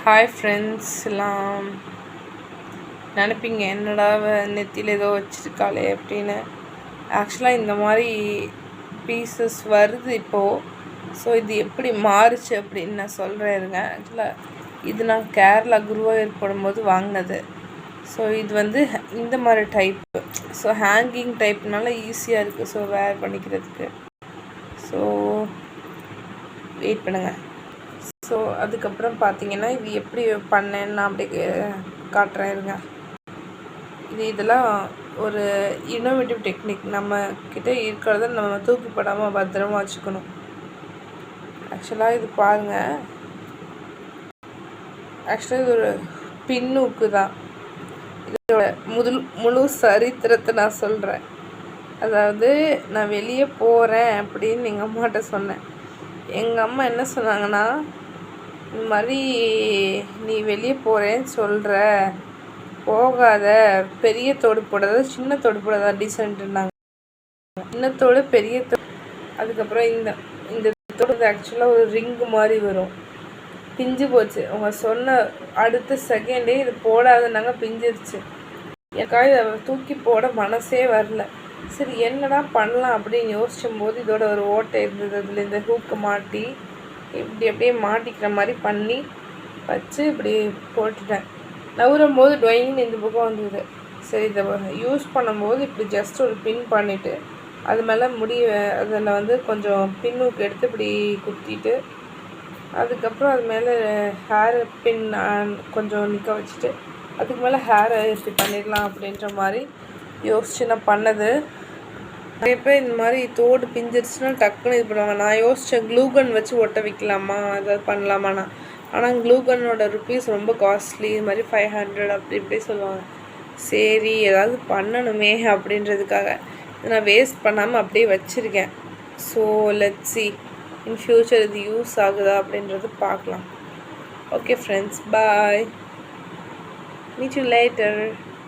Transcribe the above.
Hi friends எல்லாம் நினைப்பீங்க என்னடா நெத்தியில் ஏதோ வச்சுருக்காளே அப்படின்னு. ஆக்சுவலாக இந்த மாதிரி பீசஸ் வருது இப்போது. ஸோ இது எப்படி மாறுச்சு அப்படின்னு நான் சொல்கிறேன் இருங்க. ஆக்சுவலாக இது நான் கேரளா குருவாயூர் போடும்போது வாங்கினது. ஸோ இது இந்த மாதிரி டைப்பு. ஸோ ஹேங்கிங் டைப்னால ஈஸியாக இருக்குது ஸோ வேர் பண்ணிக்கிறதுக்கு. ஸோ வெயிட் பண்ணுங்கள். ஸோ அதுக்கப்புறம் பார்த்தீங்கன்னா இது எப்படி பண்ணேன்னு நான் அப்படி காட்டுறேன் இருங்க. இதெல்லாம் ஒரு இன்னோவேட்டிவ் டெக்னிக். நம்ம கிட்ட இருக்கிறத நம்ம தூக்கி போடாமல் பத்திரமா வச்சுக்கணும். ஆக்சுவலாக இது பாருங்கள். ஆக்சுவலாக இது ஒரு பின்னுக்கு தான். இதோட முழு சரித்திரத்தை நான் சொல்கிறேன். அதாவது நான் வெளியே போகிறேன் அப்படின்னு எங்கள் அம்மாட்ட சொன்னேன். எங்கள் அம்மா என்ன சொன்னாங்கன்னா, இந்த மாதிரி நீ வெளியே போகிறேன்னு சொல்கிற, போகாத, பெரிய தோடு போடாத, சின்ன தோடு போடாத, டீசென்ட்னாங்க. சின்ன தோடு பெரிய தோடு. அதுக்கப்புறம் இந்த தோடு ஆக்சுவலாக ஒரு ரிங்கு மாதிரி வரும். பிஞ்சு போச்சு. அவங்க சொன்ன அடுத்த செகண்டே இது போடாதுன்னாங்க, பிஞ்சிருச்சு. எனக்காக இதை தூக்கி போட மனசே வரல. சரி என்னடா பண்ணலாம் அப்படின்னு யோசிச்சும்போது இதோட ஒரு ஓட்டை இருந்தது. அதில் இந்த ஹூக்கை மாட்டி இப்படி அப்படியே மாட்டிக்கிற மாதிரி பண்ணி வச்சு இப்படி போட்டுட்டேன். நவுறும் போது டொயின்னு இந்த பக்கம் வந்தது. சரி இதை யூஸ் பண்ணும்போது இப்படி ஜஸ்ட் ஒரு பின் பண்ணிவிட்டு அது மேலே அதில் கொஞ்சம் பின்னுக்கு எடுத்து இப்படி குத்திட்டு அதுக்கப்புறம் அது மேலே ஹேர் பின் கொஞ்சம் நிற்க வச்சுட்டு அதுக்கு மேலே ஹேரை இப்படி பண்ணிடலாம் அப்படின்ற மாதிரி யோசித்து நான் பண்ணது. நிறைய பேர் இந்த மாதிரி தோடு பிஞ்சிருச்சுன்னா டக்குன்னு இது பண்ணுவாங்க. நான் யோசித்தேன் க்ளூகன் வச்சு ஒட்ட வைக்கலாமா, ஏதாவது பண்ணலாமாண்ணா. ஆனால் க்ளூகனோட ருப்பீஸ் ரொம்ப காஸ்ட்லி. இது மாதிரி 500 அப்படி இப்படி சொல்லுவாங்க. சரி ஏதாவது பண்ணணுமே அப்படின்றதுக்காக நான் வேஸ்ட் பண்ணாமல் அப்படியே வச்சுருக்கேன். So let's see in future இது யூஸ் ஆகுதா அப்படின்றது பார்க்கலாம். Okay friends, bye, meet you later.